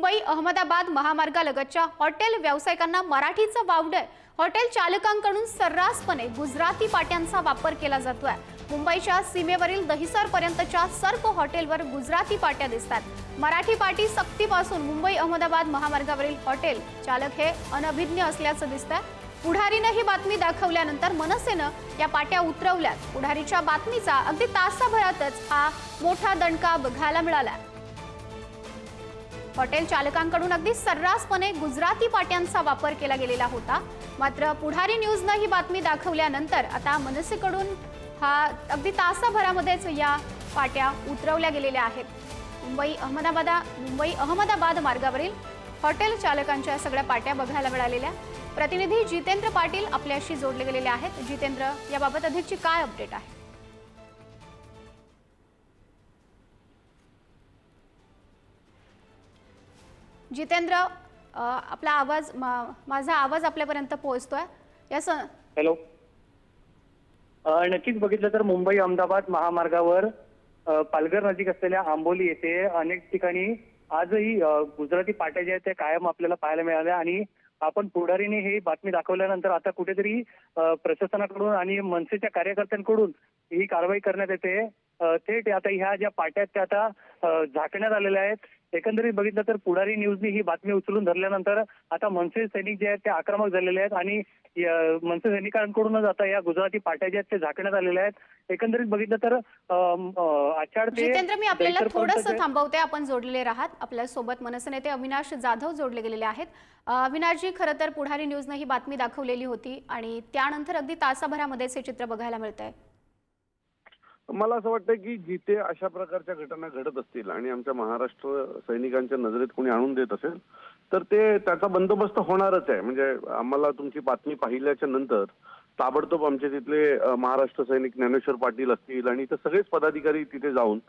Mumbai Ahmedabad महामार्गालगतच्या hotel व्यावसायिकांना मराठीचं वावडं hotel चालकांकडून सर्रासपणे गुजराती पाट्यांचा वापर केला जातोय। मुंबईच्या सीमेवरील दहिसर पर्यंतच्या सर्व हॉटेलवर गुजराती पाट्या दिसतात। मराठी पाटी सक्तीपासून मुंबई अहमदाबाद महामार्गावरील हॉटेल चालक हे अनभिज्ञ असल्याचं दिसतंय। पुढारीने ही बातमी दाखवल्यानंतर मनसेनं या पाट्या उतरवल्यात। पुढारीच्या बातमीचा अगदी तासाभरातच हा मोठा दणका बघायला मिळाला। हॉटेल चालकांकडून अगदी सर्रासपणे गुजराती पाट्यांचा वापर केला गेलेला होता। मात्र पुढारी न्यूजने ही बातमी दाखवल्यानंतर आता मनसेकडून हा अगदी तासाभरामध्येच या पाट्या उतरवल्या गेलेल्या आहेत। मुंबई अहमदाबाद मार्गावरील हॉटेल चालकांच्या सगळ्या पाट्या बघायला मिळालेल्या। प्रतिनिधी जितेंद्र पाटील आपल्याशी जोडले गेलेले आहेत। जितेंद्र, याबाबत अधिकची काय अपडेट आहे? जितेंद्र, आपला आवाज माझा आवाज आपल्यापर्यंत पोहोचतोय? हॅलो, नक्कीच बघितलं तर मुंबई अहमदाबाद महामार्गावर पालघर नजीक असलेल्या आंबोली येथे अनेक ठिकाणी आजही गुजराती पाट्या ज्या आहेत त्या कायम आपल्याला पाहायला मिळाल्या। आणि आपण पुढारीने ही बातमी दाखवल्यानंतर आता कुठेतरी प्रशासनाकडून आणि मनसेच्या कार्यकर्त्यांकडून ही कारवाई करण्यात येते। थेट आता ह्या ज्या पाट्या आहेत त्या आता झाकण्यात आलेल्या आहेत। एकंदरीत बघितलं तर पुढारी न्यूजने ही बातमी उचलून धरल्यानंतर आता मनसे सैनिक जे आहेत ते आक्रमक झालेले आहेत आणि मनसे सैनिकांकडूनच आता या गुजराती पाट्या ज्या आहेत ते झाकण्यात आलेल्या आहेत। एकंदरीत बघितलं तर आचार ते जितेंद्र, मी आपल्याला थोडंसं थांबवते, आपण जोडलेले राहत। आपल्या सोबत मनसे नेते अविनाश जाधव जोडले गेलेले आहेत। अविनाशजी, खरं तर पुढारी न्यूजने ही बातमी दाखवलेली होती आणि त्यानंतर अगदी तासाभरामध्येच हे चित्र बघायला मिळतंय। मला असं वाटतं की जिथे अशा प्रकारच्या घटना घडत असतील आणि आमच्या महाराष्ट्र सैनिकांच्या नजरेत कोणी आणून देत असेल तर त्याचा बंदोबस्त होणारच आहे। म्हणजे आम्हाला तुमची बातमी पाहिल्याच्या नंतर ताबडतोब आमचे तिथले महाराष्ट्र सैनिक ज्ञानेश्वर पाटील असतील आणि इतर सगळेच पदाधिकारी तिथे जाऊन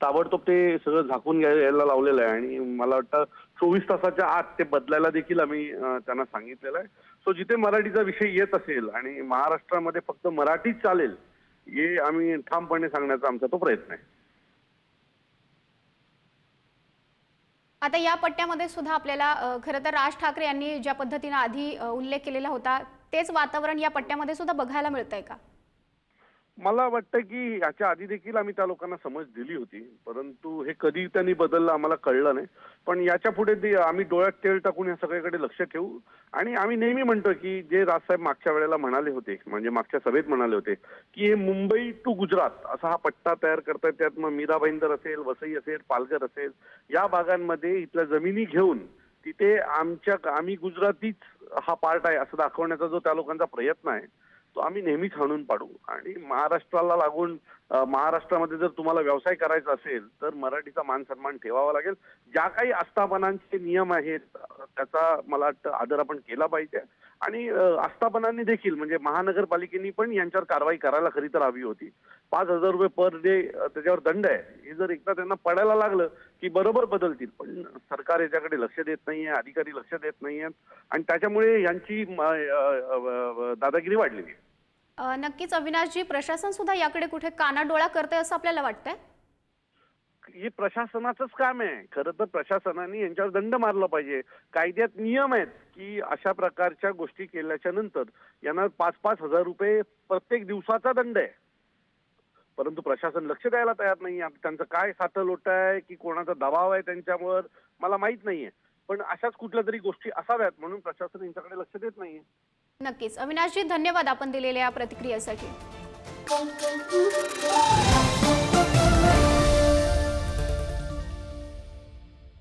ताबडतोब ते सगळं झाकून यायला लावलेलं आहे। आणि मला वाटतं 24 तासाच्या आत ते बदलायला देखील आम्ही त्यांना सांगितलेलं आहे। सो जिथे मराठीचा विषय येत असेल आणि महाराष्ट्रामध्ये फक्त मराठीच चालेल हे आम्ही ठामपणे सांगण्याचा आमचा तो प्रयत्न आहे। आता या पट्ट्यामध्ये सुद्धा आपल्याला खरं तर राज ठाकरे यांनी ज्या पद्धतीने आधी उल्लेख केलेला होता तेच वातावरण या पट्ट्यामध्ये सुद्धा बघायला मिळतंय का? मला वाटतं की याच्या आधी देखील आम्ही त्या लोकांना समज दिली होती, परंतु हे कधी त्यांनी बदललं आम्हाला कळलं नाही। पण याच्या पुढे आम्ही डोळ्यात तेल टाकून या सगळ्याकडे लक्ष ठेवू। आणि आम्ही नेहमी म्हणतो की जे राजसाहेब मागच्या वेळेला म्हणाले होते, म्हणजे मागच्या सभेत म्हणाले होते की हे मुंबई टू गुजरात असा हा पट्टा तयार करतायत। त्यात मग मीरा भाईंदर असेल, वसई असेल, पालघर असेल, या भागांमध्ये इथल्या जमिनी घेऊन तिथे आम्ही गुजरातीच हा पार्ट आहे असं दाखवण्याचा जो त्या लोकांचा प्रयत्न आहे तो आम्ही नेहमीच हाणून पाडू। आणि महाराष्ट्राला लागून महाराष्ट्रामध्ये जर तुम्हाला व्यवसाय करायचा असेल तर मराठीचा मान सन्मान ठेवावा लागेल। ज्या काही आस्थापनांचे नियम आहेत त्याचा मला वाटतं आदर आपण केला पाहिजे। आणि आस्थापनांनी देखील म्हणजे महानगरपालिकेनी पण यांच्यावर कारवाई करायला खरी तर हवी होती। 5,000 रुपये पर डे त्याच्यावर दंड आहे, हे जर एकदा त्यांना पडायला लागलं की बरोबर बदलतील। पण सरकार याच्याकडे लक्ष देत नाहीये, अधिकारी लक्ष देत नाहीयेत आणि त्याच्यामुळे यांची दादागिरी वाढलेली आहे। नक्कीच अविनाशजी, प्रशासन सुद्धा याकडे कुठे कानाडोळा करते असं आपल्याला वाटतंय? हे प्रशासनाचंच काम आहे। खरं तर प्रशासनाने यांच्यावर दंड मारला पाहिजे। कायद्यात नियम आहेत की अशा प्रकारच्या गोष्टी केल्याच्या नंतर यांना 5-5 हजार रुपये प्रत्येक दिवसाचा दंड आहे, परंतु प्रशासन लक्ष द्यायला तयार नाही। त्यांचं काय साथं लोट आहे की कोणाचा दबाव आहे त्यांच्यावर मला माहित नाहीये, पण अशाच कुठल्या तरी गोष्टी असाव्यात म्हणून प्रशासन यांच्याकडे लक्ष देत नाहीये। नक्कीच अविनाशजी, धन्यवाद आपण दिलेल्या या प्रतिक्रियेसाठी।